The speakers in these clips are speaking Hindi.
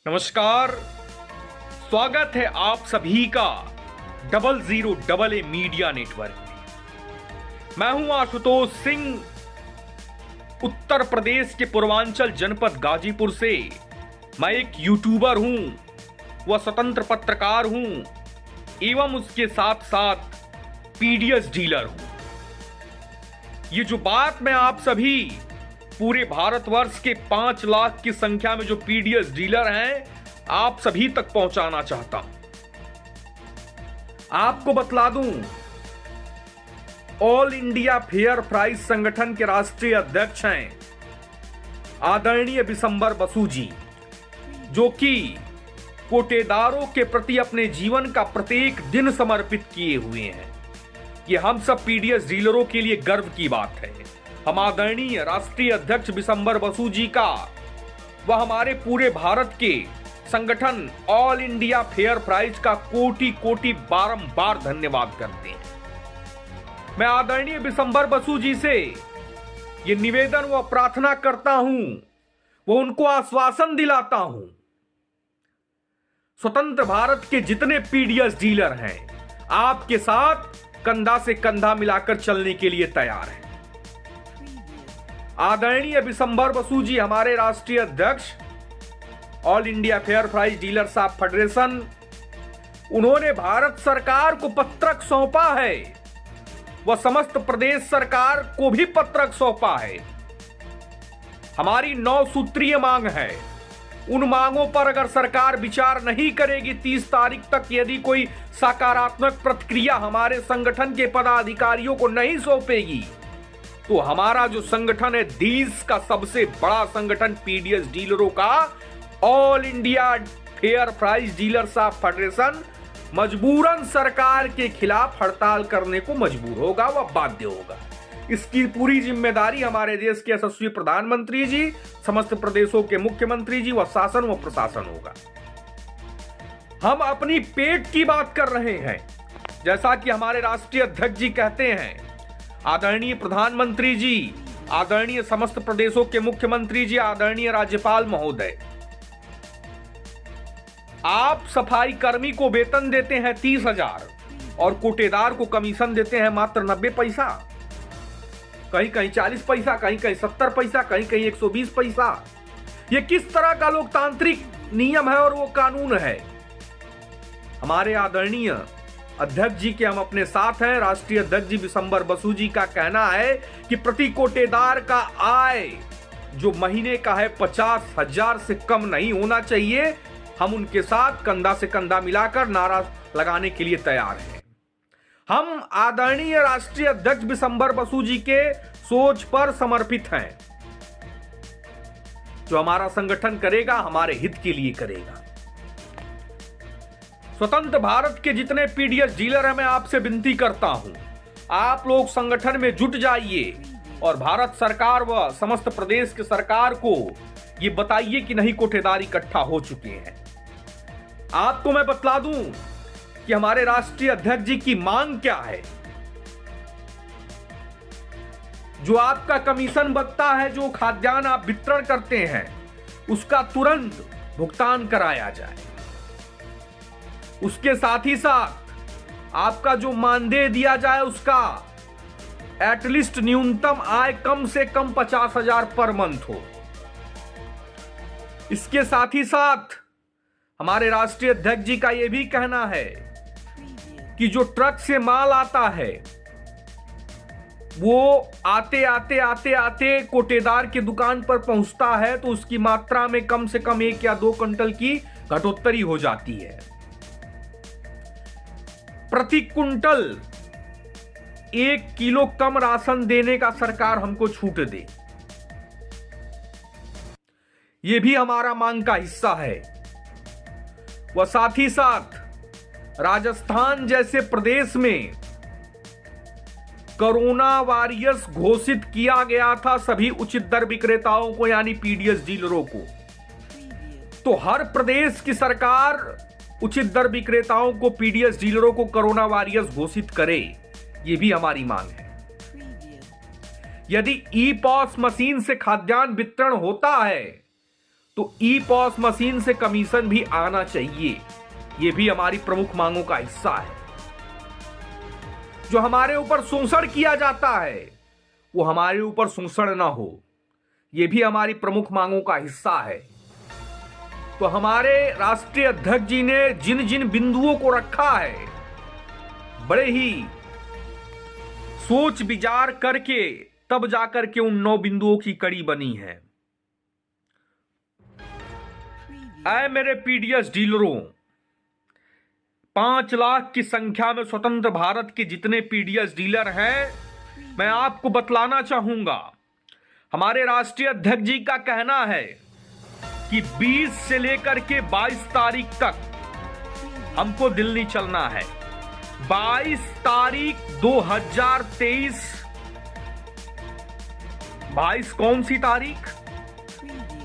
नमस्कार। स्वागत है आप सभी का 00AA मीडिया नेटवर्क में। मैं हूं आशुतोष सिंह, उत्तर प्रदेश के पूर्वांचल जनपद गाजीपुर से। मैं एक यूट्यूबर हूं, वह स्वतंत्र पत्रकार हूं एवं उसके साथ साथ पीडीएस डीलर हूं। ये जो बात मैं आप सभी पूरे भारतवर्ष के 5 लाख की संख्या में जो पीडीएस डीलर हैं, आप सभी तक पहुंचाना चाहता हूं। आपको बतला दूं, ऑल इंडिया फेयर प्राइस संगठन के राष्ट्रीय अध्यक्ष हैं आदरणीय बिशंबर बसु जी, जो कि कोटेदारों के प्रति अपने जीवन का प्रत्येक दिन समर्पित किए हुए हैं। ये हम सब पीडीएस डीलरों के लिए गर्व की बात है। हम आदरणीय राष्ट्रीय अध्यक्ष बिशंबर बसु जी का वह हमारे पूरे भारत के संगठन ऑल इंडिया फेयर प्राइस का कोटि कोटि बारंबार धन्यवाद करते हैं। मैं आदरणीय बिशंबर बसु जी से ये निवेदन व प्रार्थना करता हूं, वो उनको आश्वासन दिलाता हूं, स्वतंत्र भारत के जितने पीडीएस डीलर हैं आपके साथ कंधा से कंधा मिलाकर चलने के लिए तैयार हैं। आदरणीय बिशंबर बसु जी हमारे राष्ट्रीय अध्यक्ष all India fair price dealer साहब फेडरेशन, उन्होंने भारत सरकार को पत्रक सौंपा है, वह समस्त प्रदेश सरकार को भी पत्रक सौंपा है। हमारी 9 सूत्रीय मांग है। उन मांगों पर अगर सरकार विचार नहीं करेगी 30 तारीख तक, यदि कोई सकारात्मक प्रतिक्रिया हमारे संगठन के पदाधिकारियों को नहीं सौंपेगी, तो हमारा जो संगठन है, देश का सबसे बड़ा संगठन पीडीएस डीलरों का all India fair price dealer साहब फेडरेशन, मजबूरन सरकार के खिलाफ हड़ताल करने को मजबूर होगा, वह बाध्य होगा। इसकी पूरी जिम्मेदारी हमारे देश के यशस्वी प्रधानमंत्री जी, समस्त प्रदेशों के मुख्यमंत्री जी व शासन व प्रशासन होगा। हम अपनी पेट की बात कर रहे हैं, जैसा कि हमारे राष्ट्रीय अध्यक्ष जी कहते हैं। आदरणीय प्रधानमंत्री जी, आदरणीय समस्त प्रदेशों के मुख्यमंत्री जी, आदरणीय राज्यपाल महोदय, आप सफाई कर्मी को वेतन देते हैं 30,000 और कोटेदार को कमीशन देते हैं मात्र 90 पैसा, कहीं कहीं 40 पैसा, कहीं कहीं 70 पैसा, कहीं कहीं 120 पैसा। यह किस तरह का लोकतांत्रिक नियम है और वो कानून है? हमारे आदरणीय अध्यक्ष जी के हम अपने साथ हैं। राष्ट्रीय अध्यक्ष जी बिशंबर बसु जी का कहना है कि प्रति कोटेदार का आय जो महीने का है 50,000 से कम नहीं होना चाहिए। हम उनके साथ कंधा से कंधा मिलाकर नारा लगाने के लिए तैयार हैं। हम आदरणीय राष्ट्रीय अध्यक्ष बिशंबर बसु जी के सोच पर समर्पित हैं। जो हमारा संगठन करेगा, हमारे हित के लिए करेगा। स्वतंत्र भारत के जितने पीडीएस डीलर हैं, मैं आपसे विनती करता हूं, आप लोग संगठन में जुट जाइए और भारत सरकार व समस्त प्रदेश के सरकार को ये बताइए कि नहीं, कोटेदार इकट्ठा हो चुके हैं। आपको मैं बतला दूं कि हमारे राष्ट्रीय अध्यक्ष जी की मांग क्या है। जो आपका कमीशन बनता है, जो खाद्यान्न आप वितरण करते हैं, उसका तुरंत भुगतान कराया जाए। उसके साथ ही साथ आपका जो मानदेय दिया जाए, उसका एटलीस्ट न्यूनतम आय कम से कम 50,000 पर मंथ हो। इसके साथ ही साथ हमारे राष्ट्रीय अध्यक्ष जी का यह भी कहना है कि जो ट्रक से माल आता है, वो आते आते आते आते कोटेदार की दुकान पर पहुंचता है तो उसकी मात्रा में कम से कम 1 या 2 क्विंटल की घटोत्तरी हो जाती है। प्रति कुंटल 1 किलो कम राशन देने का सरकार हमको छूट दे, यह भी हमारा मांग का हिस्सा है। वह साथ ही साथ राजस्थान जैसे प्रदेश में कोरोना वॉरियर्स घोषित किया गया था सभी उचित दर विक्रेताओं को, यानी पीडीएस डीलरों को। तो हर प्रदेश की सरकार उचित दर विक्रेताओं को, पीडीएस डीलरों को कोरोना वॉरियर्स घोषित करे, यह भी हमारी मांग है। यदि ई पॉस मशीन से खाद्यान्न वितरण होता है तो ई पॉस मशीन से कमीशन भी आना चाहिए। यह भी हमारी प्रमुख मांगों का हिस्सा है। जो हमारे ऊपर शोषण किया जाता है वो हमारे ऊपर शोषण ना हो, यह भी हमारी प्रमुख मांगों का हिस्सा है। तो हमारे राष्ट्रीय अध्यक्ष जी ने जिन जिन बिंदुओं को रखा है, बड़े ही सोच विचार करके तब जाकर के उन 9 बिंदुओं की कड़ी बनी है। ऐ मेरे पीडीएस डीलरों, 5 लाख की संख्या में स्वतंत्र भारत के जितने पीडीएस डीलर हैं, मैं आपको बतलाना चाहूंगा, हमारे राष्ट्रीय अध्यक्ष जी का कहना है कि 20 से लेकर के 22 तारीख तक हमको दिल्ली चलना है। 22 तारीख 2023, 22 कौन सी तारीख?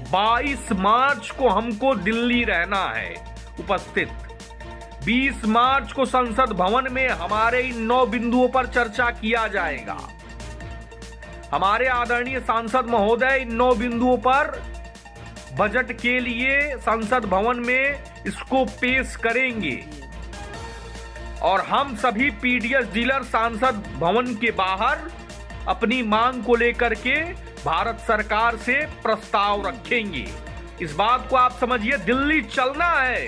22 मार्च को हमको दिल्ली रहना है उपस्थित। 20 मार्च को संसद भवन में हमारे इन 9 बिंदुओं पर चर्चा किया जाएगा। हमारे आदरणीय सांसद महोदय इन 9 बिंदुओं पर बजट के लिए संसद भवन में इसको पेश करेंगे और हम सभी पीडीएस डीलर सांसद भवन के बाहर अपनी मांग को लेकर के भारत सरकार से प्रस्ताव रखेंगे। इस बात को आप समझिए, दिल्ली चलना है।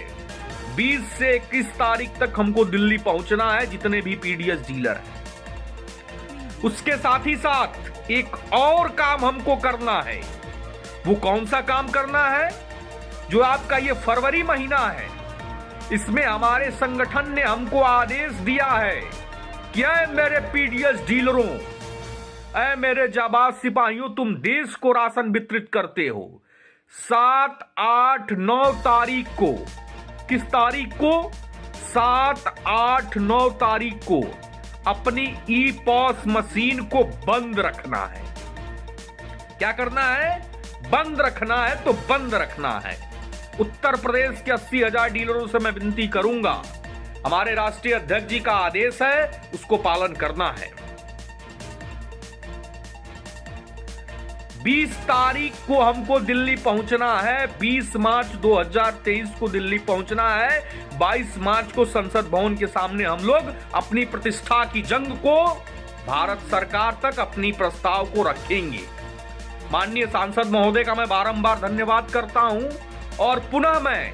20 से 21 तारीख तक हमको दिल्ली पहुंचना है, जितने भी पीडीएस डीलर हैं। उसके साथ ही साथ एक और काम हमको करना है। वो कौन सा काम करना है? जो आपका ये फरवरी महीना है, इसमें हमारे संगठन ने हमको आदेश दिया है कि ऐ मेरे पीडीएस डीलरों, ऐ मेरे जाबाज सिपाहियों, तुम देश को राशन वितरित करते हो। 7, 8, 9 तारीख को, किस तारीख को? 7, 8, 9 तारीख को अपनी ई पॉस मशीन को बंद रखना है। क्या करना है? बंद रखना है तो बंद रखना है। उत्तर प्रदेश के 80,000 डीलरों से मैं विनती करूंगा, हमारे राष्ट्रीय अध्यक्ष जी का आदेश है, उसको पालन करना है। 20 तारीख को हमको दिल्ली पहुंचना है। 20 मार्च 2023 को दिल्ली पहुंचना है। 22 मार्च को संसद भवन के सामने हम लोग अपनी प्रतिष्ठा की जंग को भारत सरकार तक अपनी प्रस्ताव को रखेंगे। माननीय सांसद महोदय का मैं बारंबार धन्यवाद करता हूं और पुनः मैं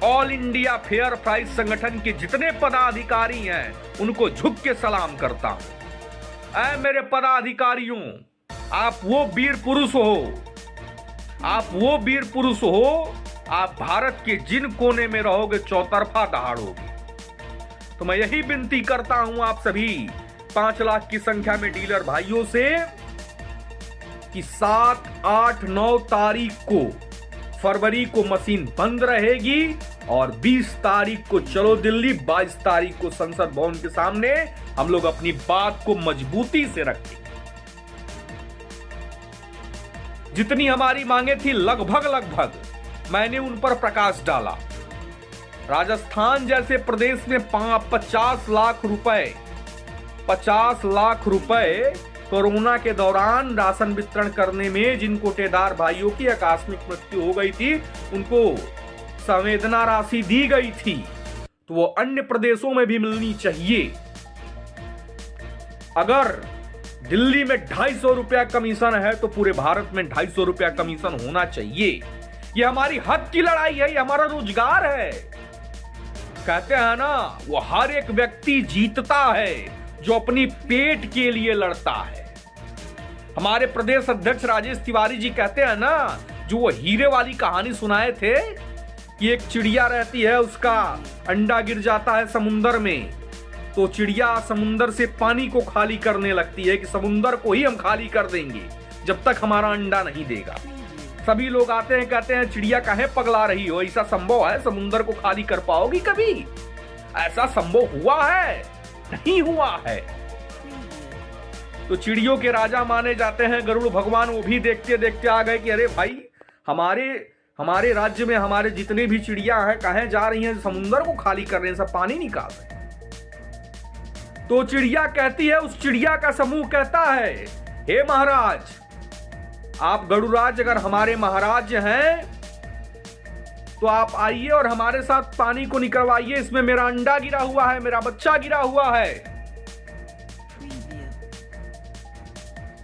ऑल इंडिया फेयर प्राइस संगठन के जितने पदाधिकारी हैं उनको झुक के सलाम करता हूं। ऐ मेरे पदाधिकारियों, आप वो वीर पुरुष हो, आप वो वीर पुरुष हो, आप भारत के जिन कोने में रहोगे चौतरफा दहाड़ोगे। तो मैं यही विनती करता हूं आप सभी 5 लाख की संख्या में डीलर भाइयों से कि 7, 8, 9 तारीख को फरवरी को मशीन बंद रहेगी और 20 तारीख को चलो दिल्ली, 22 तारीख को संसद भवन के सामने हम लोग अपनी बात को मजबूती से रखेंगे। जितनी हमारी मांगे थी लगभग मैंने उन पर प्रकाश डाला। राजस्थान जैसे प्रदेश में 50 लाख रुपए कोरोना के दौरान राशन वितरण करने में जिन कोटेदार भाइयों की आकस्मिक मृत्यु हो गई थी, उनको संवेदना राशि दी गई थी, तो वो अन्य प्रदेशों में भी मिलनी चाहिए। अगर दिल्ली में 250 रुपया कमीशन है तो पूरे भारत में 250 रुपया कमीशन होना चाहिए। ये हमारी हक की लड़ाई है, ये हमारा रोजगार है। कहते हैं ना, वो हर एक व्यक्ति जीतता है जो अपनी पेट के लिए लड़ता है। हमारे प्रदेश अध्यक्ष राजेश तिवारी जी कहते हैं ना, जो वो हीरे वाली कहानी सुनाए थे कि एक चिड़िया रहती है, उसका अंडा गिर जाता है समुंदर में, तो चिड़िया समुंदर से पानी को खाली करने लगती है कि समुंदर को ही हम खाली कर देंगे जब तक हमारा अंडा नहीं देगा। सभी लोग आते हैं, कहते हैं चिड़िया काहे पगला रही हो, ऐसा संभव है समुंदर को खाली कर पाओगी कभी? ऐसा संभव हुआ है? नहीं हुआ है। तो चिड़ियों के राजा माने जाते हैं गरुड़ भगवान, वो भी देखते देखते आ गए कि अरे भाई, हमारे राज्य में हमारे जितने भी चिड़िया हैं कहाँ जा रही हैं, समुंदर को खाली कर रहे हैं, सब पानी निकाल रहे हैं। तो चिड़िया कहती है, उस चिड़िया का समूह कहता है, हे महाराज, आप गरुड़राज अगर हमारे महाराज हैं तो आप आइए और हमारे साथ पानी को निकलवाइए, इसमें मेरा अंडा गिरा हुआ है, मेरा बच्चा गिरा हुआ है।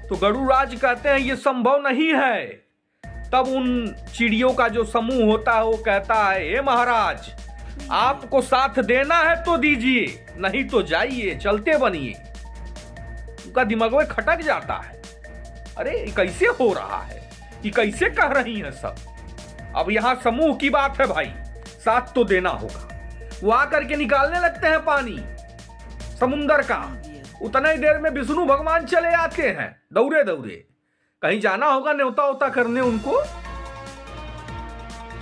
तो गरुड़राज कहते हैं ये संभव नहीं है। तब उन चिड़ियों का जो समूह होता है वो कहता है, हे महाराज, आपको साथ देना है तो दीजिए, नहीं तो जाइए, चलते बनिए। उनका दिमाग में खटक जाता है, अरे कैसे हो रहा है, ये कैसे कह रही हैं सब। अब यहां समूह की बात है भाई, साथ तो देना होगा। वो आकर के निकालने लगते हैं पानी समुंदर का। उतने ही देर में विष्णु भगवान चले आते हैं दौड़े दौड़े, कहीं जाना होगा न्योता वोता करने उनको।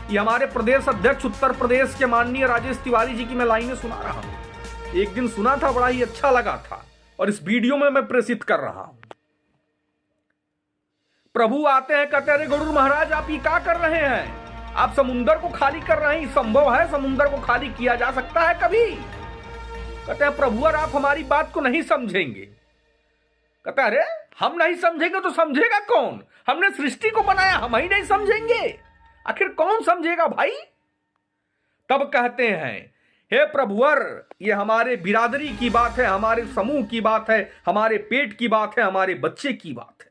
ये हमारे प्रदेश अध्यक्ष उत्तर प्रदेश के माननीय राजेश तिवारी जी की मैं लाइनें सुना रहा हूं। एक दिन सुना था, बड़ा ही अच्छा लगा था और इस वीडियो में मैं प्रेषित कर रहा हूं। प्रभु आते हैं, कहते हैं, गरुड़ महाराज आप ये क्या कर रहे हैं, आप समुंदर को खाली कर रहे हैं, संभव है समुंदर को खाली किया जा सकता है कभी? कहते हैं प्रभु और आप हमारी बात को नहीं समझेंगे। कहते हैं अरे हम नहीं समझेंगे तो समझेगा कौन, हमने सृष्टि को बनाया, हम ही नहीं समझेंगे, आखिर कौन समझेगा भाई? तब कहते हैं, हे प्रभुवर, ये हमारे बिरादरी की बात है, हमारे समूह की बात है, हमारे पेट की बात है, हमारे बच्चे की बात है।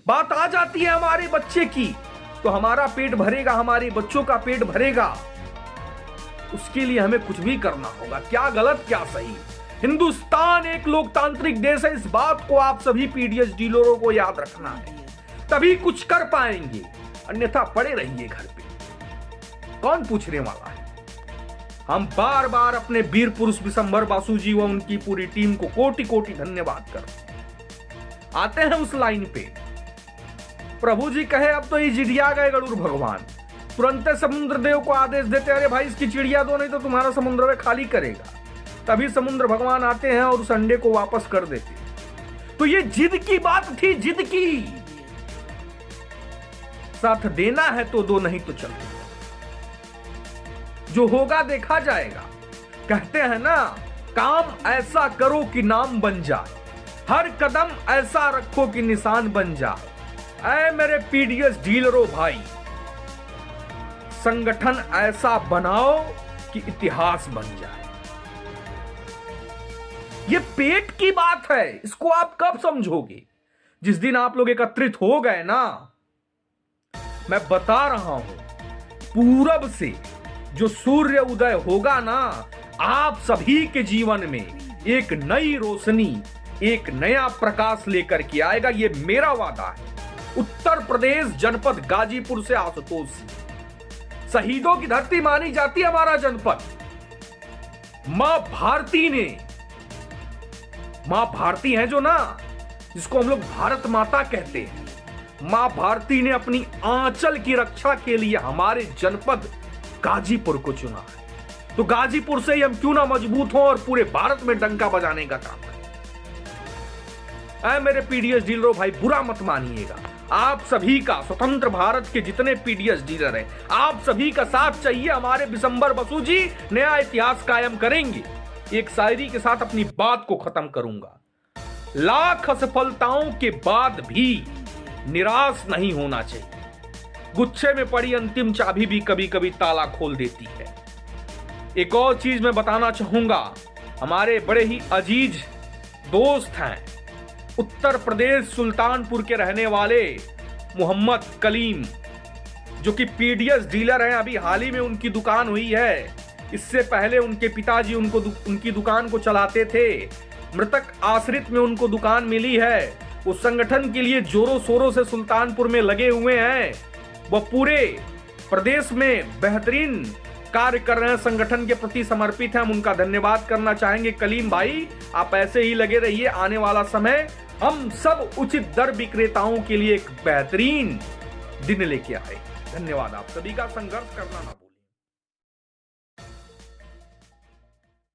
बात आ जाती है हमारे बच्चे की तो हमारा पेट भरेगा, हमारे बच्चों का पेट भरेगा, उसके लिए हमें कुछ भी करना होगा। क्या गलत क्या सही, हिंदुस्तान एक लोकतांत्रिक देश है, इस बात को आप सभी पीडीएस डीलरों को याद रखना है, तभी कुछ कर पाएंगे, अन्यथा पड़े रहिए घर पे, कौन पूछने वाला है। हम बार बार अपने वीर पुरुष विशंबर बासु जी व उनकी पूरी टीम को कोटि कोटि धन्यवाद करते हैं। आते हैं उस लाइन पे, प्रभु जी कहे अब तो ये जिड़िया गए गरुड़ भगवान, तुरंत समुद्र देव को आदेश देते, अरे भाई इसकी चिड़िया दो नहीं तो तुम्हारा समुद्र में खाली करेगा। तभी समुद्र भगवान आते हैं और उस अंडे को वापस कर देते। तो ये जिद की बात थी, जिद की, साथ देना है तो दो, नहीं तो चलो, जो होगा देखा जाएगा। कहते हैं ना, काम ऐसा करो कि नाम बन जाए, हर कदम ऐसा रखो कि निशान बन जाए। ऐ मेरे पीडीएस डीलरों भाई, संगठन ऐसा बनाओ कि इतिहास बन जाए। ये पेट की बात है, इसको आप कब समझोगे? जिस दिन आप लोग एकत्रित हो गए ना, मैं बता रहा हूं, पूरब से जो सूर्य उदय होगा ना, आप सभी के जीवन में एक नई रोशनी, एक नया प्रकाश लेकर के आएगा, ये मेरा वादा है। उत्तर प्रदेश जनपद गाजीपुर से आशुतोष, शहीदों की धरती मानी जाती है हमारा जनपद। मां भारती ने, मां भारती है जो ना, जिसको हम लोग भारत माता कहते हैं, मां भारती ने अपनी आंचल की रक्षा के लिए हमारे जनपद गाजीपुर को चुना है। तो गाजीपुर से ही हम क्यों ना मजबूत हों और पूरे भारत में डंका बजाने का काम करें। ऐ मेरे पीडीएस डीलरों भाई, बुरा मत मानिएगा, आप सभी का, स्वतंत्र भारत के जितने पीडीएस डीलर हैं, आप सभी का साथ चाहिए। हमारे विशंबर बसु जी नया इतिहास कायम करेंगे। एक शायरी के साथ अपनी बात को खत्म करूंगा। लाख असफलताओं के बाद भी निराश नहीं होना चाहिए, गुच्छे में पड़ी अंतिम चाबी भी कभी कभी ताला खोल देती है। एक और चीज मैं बताना चाहूंगा, हमारे बड़े ही अजीज दोस्त हैं, उत्तर प्रदेश सुल्तानपुर के रहने वाले मोहम्मद कलीम, जो कि पीडीएस डीलर हैं। अभी हाल ही में उनकी दुकान हुई है, इससे पहले उनके पिताजी उनकी दुकान को चलाते थे, मृतक आश्रित में उनको दुकान मिली है। वो संगठन के लिए जोरों शोरों से सुल्तानपुर में लगे हुए हैं, वह पूरे प्रदेश में बेहतरीन कार्य कर रहे हैं, संगठन के प्रति समर्पित हैं। हम उनका धन्यवाद करना चाहेंगे। कलीम भाई, आप ऐसे ही लगे रहिए, आने वाला समय हम सब उचित दर विक्रेताओं के लिए एक बेहतरीन दिन लेके आए। धन्यवाद, आप सभी का संघर्ष करना ना